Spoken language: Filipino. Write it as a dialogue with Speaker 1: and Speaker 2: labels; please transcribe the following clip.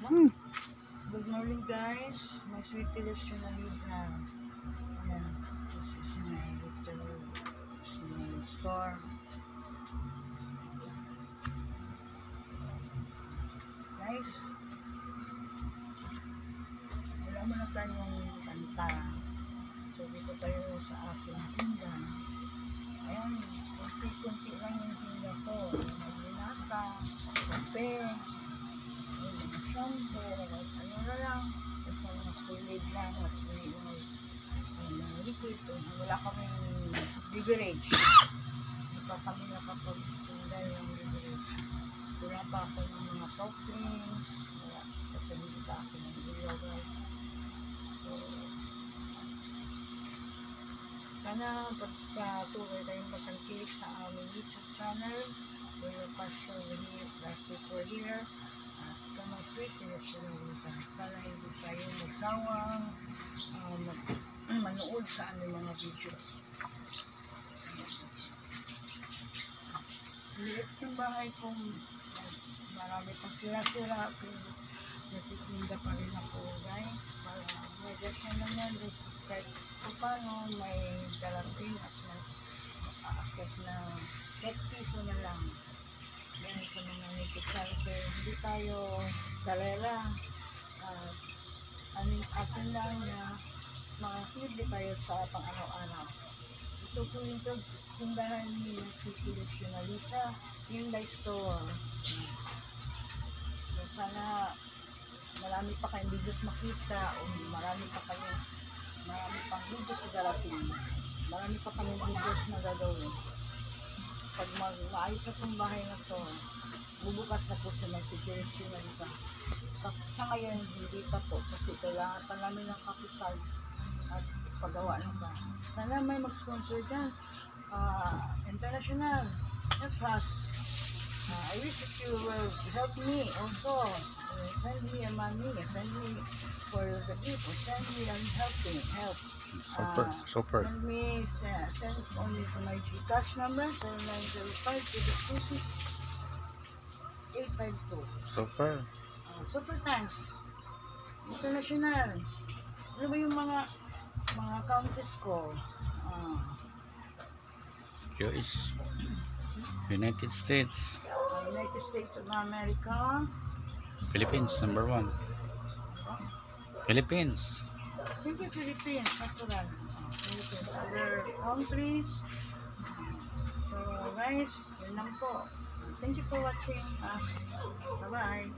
Speaker 1: Good morning guys, my sweet television na ayan, this is my little small store. Guys, wala mo na tayong kanta. So dito tayo sa aking tinda. Ayan, kunti-kunti lang yung tinda ko. Magbinata, kape, shampoo, ano na lang. Kasi mga solid lang at mga liquid. Wala kaming beverage. Hindi pa kami nakapagtinda ng beverage. Wala pa ako ng mga soft drinks. Wala. Kasi dito sa akin ang ilaw. So, sana pagkatuloy tayong magtangkilik sa aming YouTube channel. For your passion, last week we're here. Ito mga sweet television na sana hindi tayo magsawang manood sa aming mga videos. Liit yung bahay kong marami pang sila-sila pero natitinda pa rin ako guys para magasya naman kahit paano may dalating at makaakit na 10 piso na lang yan sa mga netical pero hindi tayo karera atin lang na mga simple tayo sa pang-araw-araw. Ito po yung tindahan ni si Lisa Hyundai Store. So, sana marami pa kayong videos makita o marami pang videos na darating. Marami pa kayong videos na gagawin. Pag maayos na itong bahay na to, bubukas na po sa si Lisa. Sa ngayon, hindi pa po kasi kailangan pa namin ng kapital at paggawa ng bahay. Sana may mag-sponsor dyan. International help us. I wish that you will help me also. Send me a money, send me for the gift, or send me and help.
Speaker 2: Super.
Speaker 1: Send only to my GCash number 0905-226-852. Super thanks. International. Ano ba yung mga countries ko?
Speaker 2: US, United States,
Speaker 1: United States of America,
Speaker 2: Philippines, number 1. Philippines.
Speaker 1: Thank you, Philippines. Natural. Philippines. Other countries. So guys, yun lang po. Thank you for watching us. Bye-bye.